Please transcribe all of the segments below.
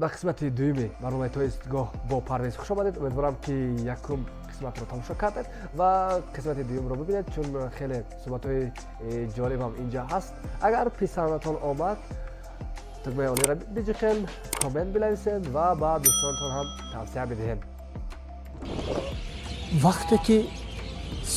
ба қисмати дуюми барномаи то истгоҳ бо Парвез хуш омадед. Умедворам ки якум қисматро тамошо кардед ва қисмати дуюмро бибинед, чун хеле суҳбатҳои ҷолибам инҷа ҳаст. Агар писандатон омад тугмаи олиро биҷиқен, коммент бинависед ва ба дӯстонатон ҳам тавсия бидиҳед. Вақте ки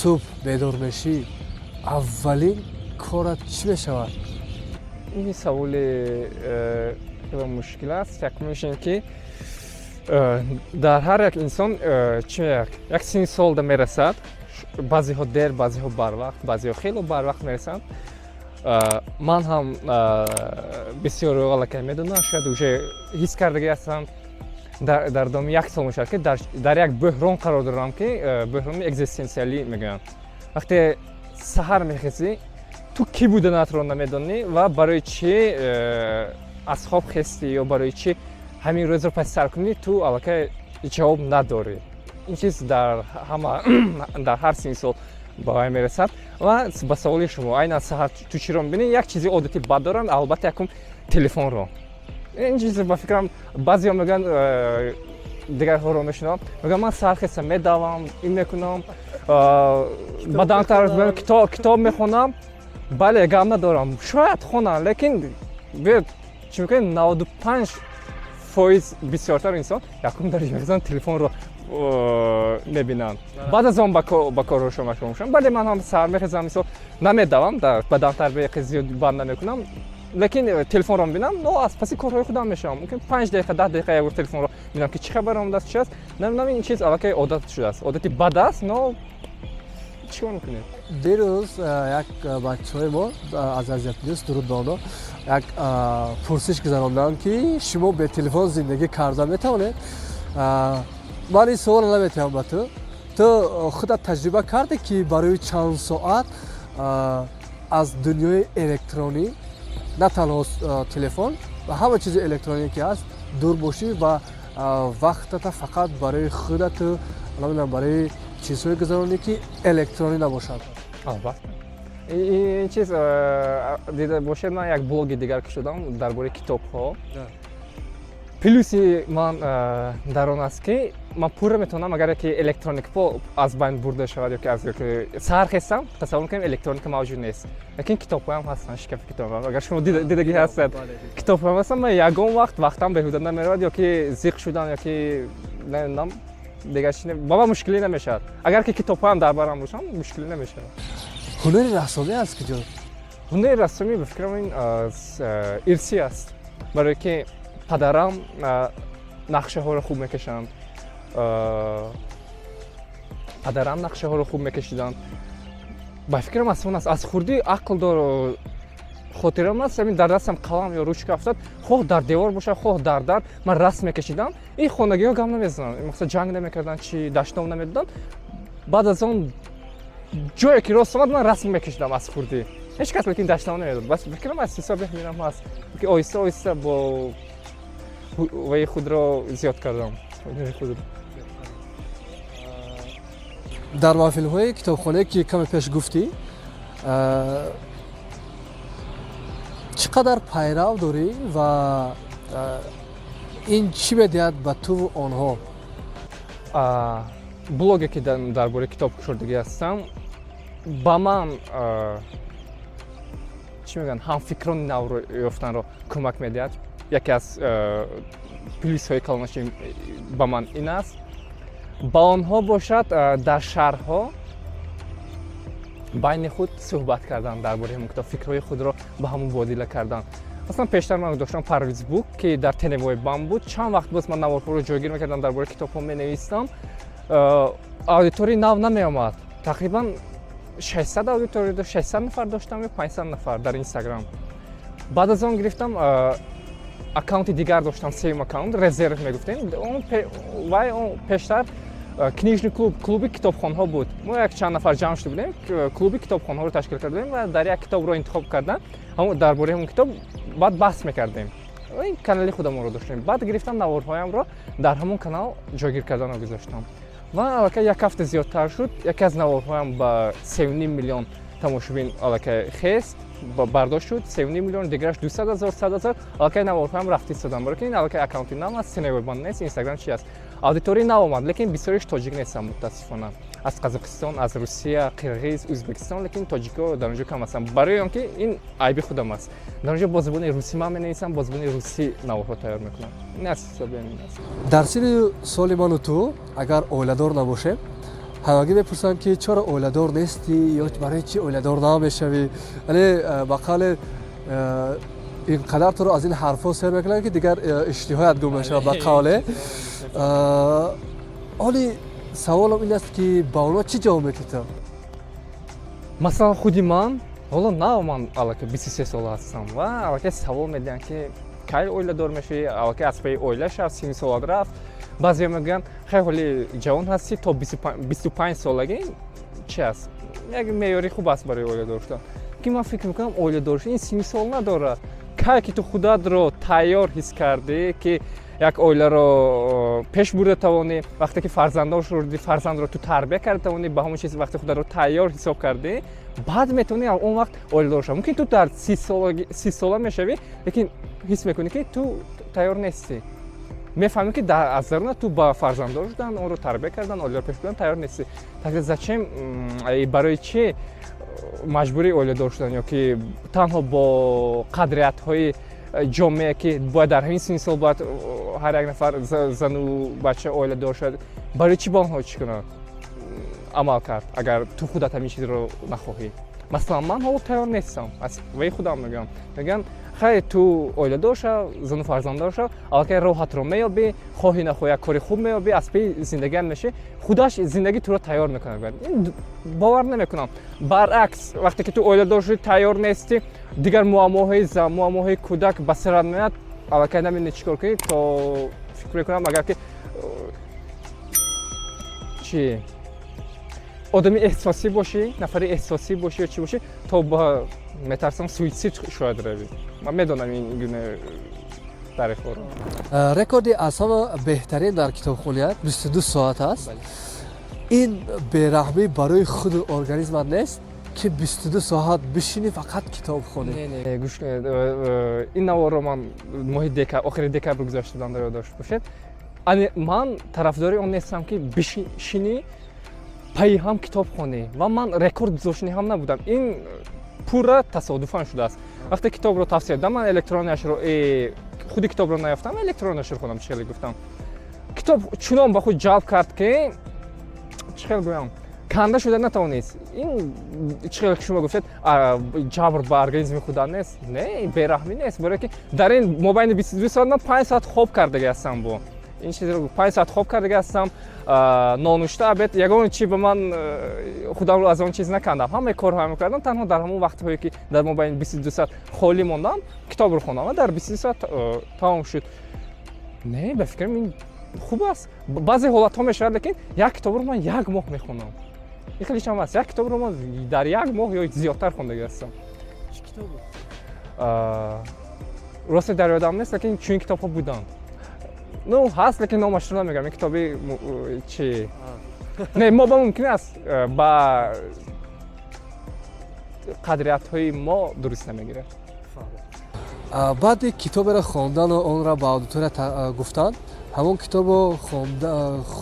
субҳ бедор мешӣ, аввалин корат чӣ мешавад? این سوال خیلی مشکل است. یکمیش این که در هر یک انسان یک سن سال میرسد، بعضی ها دیر، بعضی ها بر وقت، بعضی ها خیلی بر وقت میرسند. من هم بسیار اوقات که میدونم شاید уже حس کردگی هستم در دام یک سال میشه که در یک بحران قرار دارم که بحران اگزیستانسیالی میگن. وقتی سحر میخیزی تو کی بودنت رو نمیدونی و برای چی از خواب خستی یا برای چی همین روز رو پس سر کنی تو علاقه جواب نداری. این چیز در هر سن سال با میرسد و با سوال شما این از سحر تو چی رو میبینی؟ یک چیزی عادتی بد دارم، البته یکم تلفن رو. این چیز با فکرم بعضیا میگن دیگر ها رو میشنم میگم من سحر خستم میدوام این میکنم بعدن طرف کتاب میخونم. بله گام ندارم شاید خونم لیکن چون که 95% بسیارتر انسان یکم در جایزن تلفن رو میبینن. بعد از آن با کار شما میشم. بله من هم سر میخزم مثلا نمیدوام در بدن تربیه زیاد بند نمیکنم لیکن تلفن رو میبینم نو از پس کارهای خودم میشم. ممکن 5 دقیقه 10 دقیقه یک تلفن رو میبینم که چه خبر اومده است چی است. نمیدونم این چیز علاقه عادت شده است. عادتی بد است نو چیکار میکنید؟ دیروز یک بچه‌های ما از ازیت نیست درود به آنها یک پرسش گذراندن که شما به تلفن زندگی کرده میتونید؟ من این سوال نمیتونم به تو خودت تجربه کردی که برای چند ساعت از دنیای الکترونی نه تنها تلفن و همه چیز الکترونیکی است دور باشی و وقتت فقط برای خودت نمیدونم برای چیزهای گذرانی که الکترونی نباشد. البته این چیز دیده باشه من یک بلاگ دیگر کشیدم درباره کتاب ها. پلوسی من در آن است که من پوره میتونم اگر که الکترونیک از بین برده شود یا که از سر خستم تصور کنم الکترونیک موجود نیست. لیکن کتاب هم هستن شکف کتاب هم. اگر شما دیدگی هستید کتاب هم هستن من یگان وقتم بهوده نمیرود یا که زیق شدن یا که نمیدونم دیگه چی بابا مشکلی نمیشه. اگر که کتاب هم دربارم باشم مشکلی نمیشه. هنر رسامی است که جان. هنر رسامی به فکرم این ارثی است. برای که پدرم نقشه ها رو خوب میکشند. پدرم نقشه ها رو خوب میکشیدند. به فکرم از خوردی عقل دار خاطرم است همین در دستم قلم یا روشک افتاد خواه در دیوار باشه خواه در من رسم میکشیدم. این خانگی ها گم نمیزنن مثلا جنگ نمیکردن چی دشتم نمیدادن. بعد از اون جایی که راست اومد من رسم میکشیدم از خوردی. هیچ کس لیکن دشتم نمیداد. بس فکرم از حساب میبینم هست که آیسته آیسته با وی خود را زیاد کردم. در محفل های کتابخانه که کمی پیش گفتی چقدر پیرو داری و این چی میدهد به تو و آنها؟ بلاگی که درباره کتاب کشیدگی هستم با من چی میگن هم فکران نو رو یافتن رو کمک میدهد. یکی از پلیس های کلانشی با من این است با آنها باشد در شهرها بین خود صحبت کردن درباره همون کتاب فکرهای خود را به همون مبادله کردن. مثلا پیشتر من داشتم پرویز بوک که در تنوع بام بود چند وقت باز من نوارها رو جایگیر میکردم درباره کتاب‌ها می‌نوشتم. آدیتوری نو نمی‌آمد. تقریبا 600 آدیتوری داشت 600 نفر داشتم یا 500 نفر در اینستاگرام. بعد از اون گرفتم اکانت دیگر داشتم سیم اکانت رزرو میگفتیم اون پیشتر کنیژنی کلوبی کتابخانه ها بود. ما یک چند نفر جمع شده بودیم کلوبی کتابخانه ها رو تشکیل کردیم و در یک کتاب رو انتخاب کردن همون درباره اون کتاب بعد بحث میکردیم. این کانال خودمون رو داشتیم. بعد گرفتم نوارهایم رو در همون کانال جایگیر کردن رو گذاشتم و البته یک هفته زیادتر شد یکی از نوارهایم با 3.5 میلیون тамошобин аллакай хест бардошт шуд 3 миллион диграш 200 000 100 000 аллакай наворҳам рафти садан баро ки ин аллакай аккаунти нав аст сеневбан нест инстаграм чи аст аудитория нав омад лекин бисёриш тоҷик нестам мутаассифона аз қазоқистон аз русия қирғиз ӯзбекистон лекин тоҷико дар онҷо кам ҳастанд барои он ки ин айби худам аст дар онҷо бо забони русӣ ман менависам бо забони русӣ наворҳо тайёр мекунам ин аст ҳисоби ин аст дар синни соли ману ту агар оиладор набошем ҳамагӣ мепурсанд ки чаро оиладор нестӣ ё барои чӣ оиладор намешавӣ яъне ба қавле инқадар туро аз ин ҳарфҳо сер мекунанд ки дигар иштиҳоят гум мешавад ба қавле оли саволам ин аст ки ба онҳо чӣ ҷавоб медиҳӣ ту масалан худи ман ҳоло нав ман аллакай 23 сола ҳастам ва аллакай савол медиҳанд ки кай оиладор мешавӣ аллакай аз паи оила шав 30 солат рафт баъзеҳо мегӯянд хеле ҳоли ҷавон ҳастӣ то 25 солагӣ чи аст як меъёри хуб аст барои оиладор шудан ки ман фикр мекунам оиладор шудан ин 30 сол надорад кай ки ту худатро тайёр ҳис кардӣ ки як оиларо пеш бурда тавонӣ вақте ки фарзанддор шудӣ фарзандро ту тарбия карда тавонӣ ба ҳамон чиз вақте худатро тайёр ҳисоб кардӣ баъд метавонӣ он вақт оиладор шавӣ мумкин ту дар 30 сола мешавӣ лекин ҳис мекунӣ ки ту тайёр нестӣ мефаҳмӣ ки аз заруна ту ба фарзанддор шудан онро тарбия кардан оиларо пеш бурдан тайёр нестӣ так зачем барои чӣ маҷбури оиладор шудан ё ки танҳо бо қадриятҳои ҷомеа ки бояд дар ҳамин синни сол бояд ҳар як нафар зану бача оиладор шавад барои чӣ ба онҳо чӣ кунад амал кард агар ту худат ҳамин чизро нахоҳӣ масалан ман ҳоло тайёр нестам аз ваи худам мегӯям мегӯям хайр ту оиладор шав зану фарзанддор шав аллакай роҳатро меёбӣ хоҳӣ нахоҳӣ як кори хуб меёбӣ аз паи зиндагиам мешавӣ худаш зиндагӣ туро тайёр мекунад бовар намекунам баръакс вақте ки ту оиладор шудӣ тайёр нестӣ дигар муаммоҳои зан муаммоҳои кӯдак ба сарат меояд аллакай намедонӣ чӣ кор кунӣ то фикр мекунам агар ки чи одами эҳсосӣ бошӣ нафари эҳсосӣ бошӣ ё чӣ бошӣ то ба метарсам суитсид шояд равӣ ман медонам ин гуна таърихҳоро рекорди аз ҳама беҳтарин дар китобхоният 22 соат аст ин бераҳмӣ барои худи организмат нест ки 22 соат бишинӣ фақат китоб хонӣ гӯш кунед ин наворро ман моҳи охири декабр гузашта будам дар ёддошт бошед ман тарафдори он нестам ки бишинӣ паи ҳам китоб хонӣ ва ман рекорд гузошнӣ ҳам набудам ин пурра тасодуфан шудааст вақте китобро тавсия дам ман электронашро худи китобро наёфтам электронашро хонам чӣ хеле гуфтам китоб чунон ба худ ҷалб кард ки чӣ хел гӯям канда шуда натавонист ин чӣ хеле шумо гуфтед ҷабр ба организми худа нест не бераҳмӣ нест барое ки дар ин мобайни 22 соат ман 5 соат хоб кардага ҳастам бо ин чизро 5 соат хоб кардага ҳастам нонушта абед ягон чи ба ман худамро аз он чиз накардам ҳамаи корҳоро мекардам танҳо дар ҳамон вақтҳое ки дар мобайни 22 соат холӣ мондам китобро хондам ва дар 22 соат тамом шуд не ба фикрам ин хуб аст баъзе ҳолатҳо мешавад лекин як китобро ман як моҳ мехонам ин хеле чам аст як китобро ман дар як моҳ ё зиёдтар хондага ҳастам чӣ китобу росте дар ёдам нест лекин чунин китобҳо буданд ну ҳаст лекин номашро намегӯям ин китоби чи не мо ба мумкин аст ба қадриятҳои мо дуруст намегирад баъди китоберо хондану онро ба аудитория гуфтан ҳамон китобро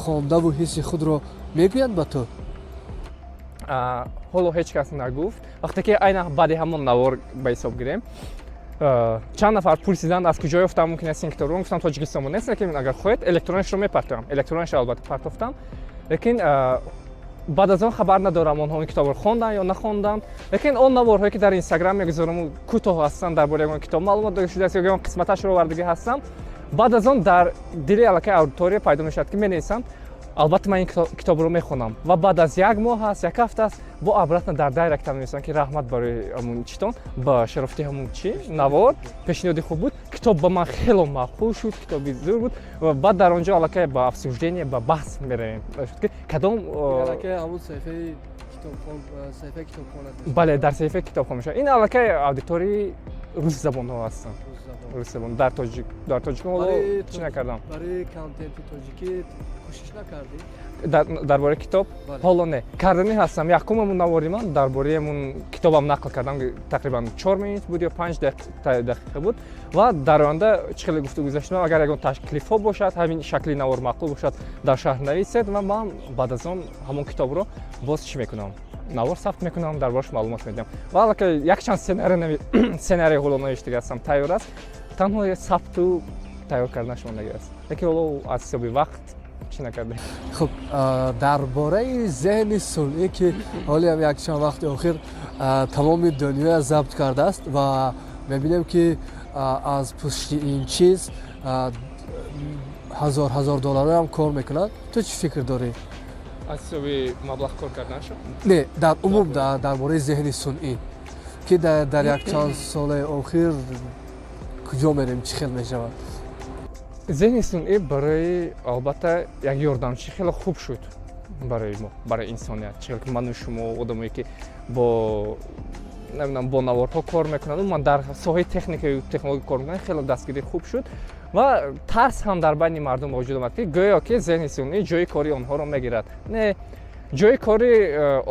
хондаву ҳисси худро мегӯянд ба ту ҳоло ҳеҷ кас нагуфт вақте ки айна баъди ҳамон навор ба ҳисоб гирем чанд нафар пурсиданд аз куҷо ёфтам мумкин аст ин китобро гуфтам тоҷикистонбуд нест лекин агар хоҳед электронашро мепартоям электронаш албатта партофтам лекин баъд аз он хабар надорам онҳо ин китобро хонданд ё нахонданд лекин он наворҳое ки дар инстаграм мегузорам кӯтоҳ ҳастанд дар бораи ягон китоб маълумот дода шудааст ё ягон қисматашро овардагӣ ҳастам баъд аз он дар дили аллакай аудитория пайдо мешавад ки менависанд албатта ман ин китобро мехонам ва баъд аз як моҳ аст як ҳафта аст бо обратно дар дайректам менависанд ки раҳмат барои ҳамун читон ба шарофати ҳамун чи навор пешниҳоди хуб буд китоб ба ман хело маъқул шуд китоби зур буд ва баъд дар он ҷо аллакай ба обсуждение ба баҳс меравем кадом ҳамун саҳифаи китобхон бале дар саҳифаи китобхон мешавад ин аллакай аудитории рус забонҳо ҳастанд. Рус забон дар тоҷикистон ҳоло чӣ накардам. барои контенти тоҷикӣ кӯшиш накардӣ? Дар бораи китоб Бале. ҳоло не кардани ҳастам. Якумамун навори ман дар бораи ҳамун китобам нақл кардам. Тақрибан 4 минут буд ё 5 дақиқа буд ва дар оянда чӣ хеле гуфтугӯ гузаштам. Агар ягон таклифҳо бошад, ҳамин шакли навор маъқул бошад, дар шаҳр нависед ва ман баъд аз он ҳамон китобро боз чӣ мекунам? Навор сафт мекунам, дар бораш маълумот медиҳам. Ва аллакай якчанд сценарий ҳоло навиштага ҳастам, тайёр аст. Танҳо сафту тайёр карданаш мондагӣ аст. Лекин ҳоло аз ҳисоби вақт чӣ накардем. خب дар бораи зеҳни сунъӣ ки ҳоле ҳам якчанд вақти охир тамоми дунё забт кардааст ва мебинем ки аз пушти ин чиз ҳазор долларо ҳам кор мекунад. Ту чӣ фикр дорӣ? Аз ҳисоби маблағ кор карданашо? Не, дар умум дар бораи зеҳни сунъӣ ки дар якчанд соли охир куҷо мерем, чӣ хел мешавад? зеҳни сунъӣ барои албатта як ёрдамчӣ хеле хуб шуд барои мо, барои инсоният. Чӣ хел ки ману шумо одамое ки бо наворҳо кор мекунанд, умуман дар соҳаи техникаю технологӣ кор мекунанд, хеле дастгирӣ хуб шуд ва тарс ҳам дар байни мардум вуҷуд омад ки гӯё ки зеҳни сунъӣ ҷои кори онҳоро мегирад. Не, ҷои кори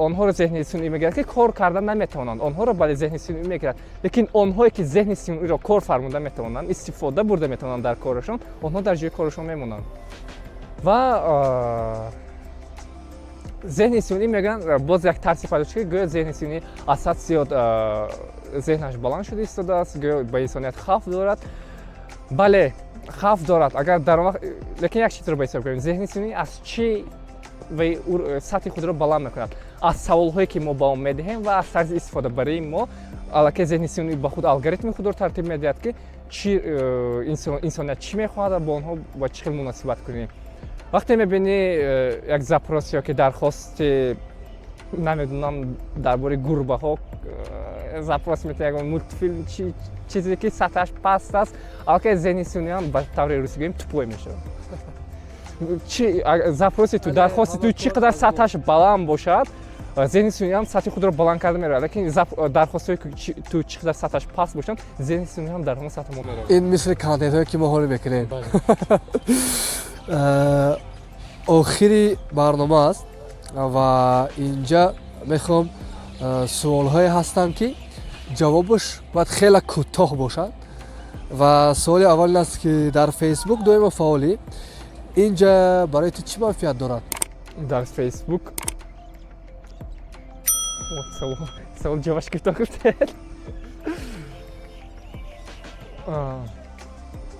онҳоро зеҳни сунъӣ мегирад ки кор карда наметавонанд. Онҳоро бали зеҳни сунъӣ мегирад, лекин онҳое ки зеҳни сунъиро кор фармуда метавонанд, истифода бурда метавонанд дар корашон, онҳо дар ҷои корашон мемонанд. Ва зеҳни сунъӣ мегӯянд боз як тарси пайдо шуд ки гӯё зеҳни сунъӣ аз ҳад зиёд зеҳнаш баланд шуда истодааст, гӯё ба инсоният хавф дорад. Бале, хавф дорад, агар дар он вақт, лекин як чизро ба ҳисоб гирем, зеҳни сунъӣ аз чӣ сатҳи худро баланд мекунад? Аз саволҳое ки мо ба он медиҳем ва аз тарзи истифода барои мо аллакай зеҳни сунъӣ ба худ алгоритми худро тартиб медиҳад ки инсоният чӣ мехоҳад бо онҳо ба чӣ хел муносибат кунем. вақте мебинӣ як запрос ё ки дархости намедонам дар бораи гурбаҳо запрос метавонӣ, ягон мультфилм чизе ки сатҳаш паст аст, аллакай зеҳни сунъиам ба таври русӣ гӯем тупой мешавад. запроси ту, дархости ту чӣ қадар сатҳаш баланд бошад, зеҳни сунъиам сатҳи худро баланд карда меравад, лекин дархостҳое ки ту чӣ қадар сатҳаш паст бошад, зеҳни сунъиам дар ҳамон сатҳ меравад. ин мисли контентҳое ки мо ҳолӣ мекунем. охири барнома аст ва инҷа мехоҳам суолҳое ҳастанд ки ҷавобаш бояд хеле кӯтоҳ бошад ва суоли аввал ин аст ки дар фейсбук доимо фаъолӣ. инҷа барои ту чӣ манфиат дорад? Дар фейсбук савол ҷавобаш кӯтоҳ гуфтед.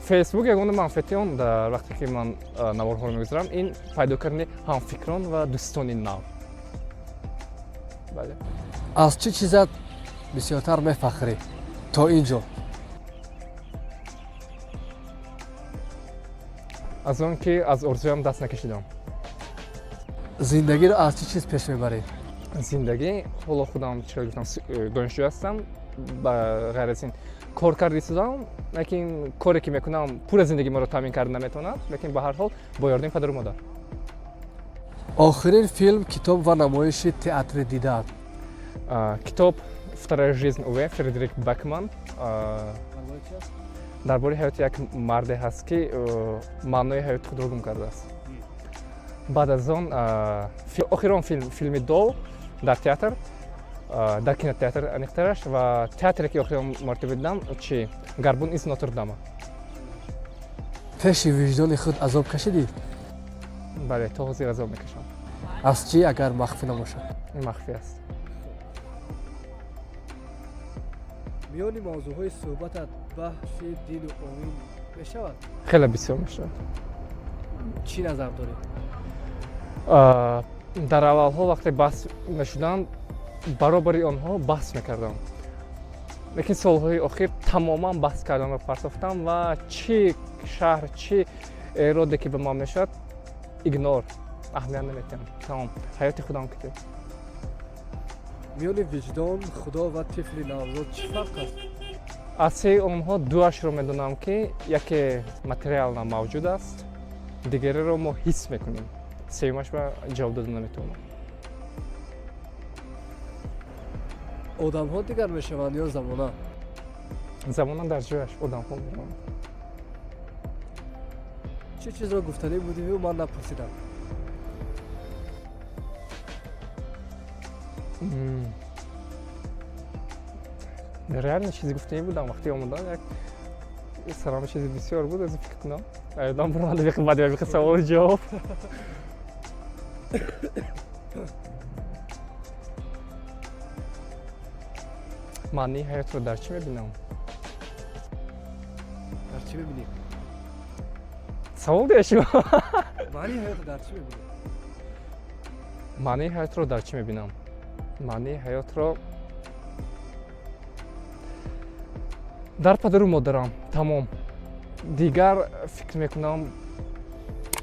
фейсбук ягона манфиати он дар вақте ки ман наворҳоро мегузарам, ин пайдо кардани ҳамфикрон ва дӯстони нав. Бале. аз чӣ чизат бисёртар мефахрӣ то инҷо? аз он ки аз орзуям даст накашидам. зиндагиро аз чӣ чиз пеш мебарӣ? зиндагӣ ҳоло худам чӣ гуфтам, донишҷӯ ҳастам, ба ғайр аз ин коркард истодам, лекин коре ки мекунам пура зиндагӣ моро таъмин карда наметавонад, лекин ба ҳар ҳол бо ёрдами падару модар. охирин филм, китоб ва намоиши театри дидаат? китоб «Вторая жизнь Уве» Фредерик Бекман дар бораи ҳаёти як марде ҳаст ки маънои ҳаёти худро гум кардааст. баъд аз он охир он филми дов дар театр, дар кинотеатр аниқтараш ва театре ки охирин мартиба дидам чи «Гарбун из Нотр-Дама». пеши виҷдони худ азоб кашидӣ? бале, то ҳозир азоб мекашам. аз чӣ агар махфӣ намошад? махфӣ аст. миёни мавзӯъҳои суҳбатат баҳси дину оин мешавад? хеле бисёр мешавад. чӣ назар дорӣ? дар аввалҳо вақте баҳс мешуданд, баробари онҳо баҳс мекардам, лекин солҳои охир тамоман баҳс карданро партофтам ва чӣ шаҳр, чӣ эроде ки ба ман мешавад, игнор, аҳамият наметиҳам. тамом ҳаёти худам кутед. миёни виҷдон, худо ва тифли навзод чӣ фарқ аст? аз сеи онҳо дуашро медонам ки яке материална мавҷуд аст, дигареро мо ҳис мекунем. сеюмаш ба ҷавоб дода наметавонам. одамҳо дигар мешаванд ё замона? замона дар ҷояш одамҳо мераванд. چه چیزро گفتنی بودی و من نپرسیدم. реально чизе гуфтанӣ будам вақте омадам як сарама чизи бисёр буд аз фикр кунам айдам бурмада бад бихи саволу ҷавоб маънии ҳаётро дар чӣ мебинам? در چی می‌بینی؟ савол дешо معنی حیات در چی می‌بینی؟ маънии ҳаётро дар чӣ мебинам? маънии ҳаётро дар падару модарам тамом. Дигар фикр мекунам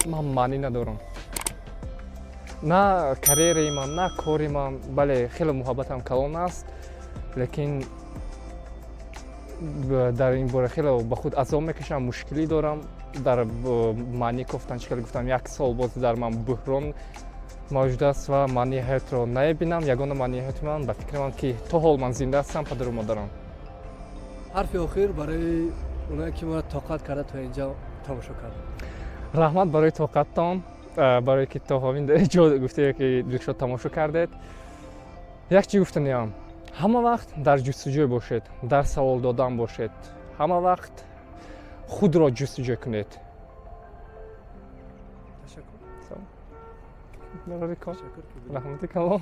ман маънӣ надорам. На карьераи ман, на кори ман, бале хеле муҳаббатам калон аст, лекин дар ин бора хеле ба худ азоб мекашам, мушкилӣ дорам. Дар маънии кофтан чӣ кале гуфтам, як сол боз дар ман буҳрон мавҷуд аст ва маънии ҳаётро намебинам. Ягона маънии ҳаёти ман ба фикри ман ки то ҳол ман зинда ҳастам падару модарам. حرف آخر برای اونایی که ما طاقت کرده تا اینجا تماشا کرد. раҳмат барои тоқаттон, барое ки то ҳамин ҷо гуфтае ки дилшод тамошо кардед. як чӣ гуфтаниям, ҳама вақт дар ҷустуҷӯ бошед, дар савол додан бошед, ҳама вақт худро ҷустуҷӯ кунед. تشکر. Барори кор. تشکر که раҳмати калон.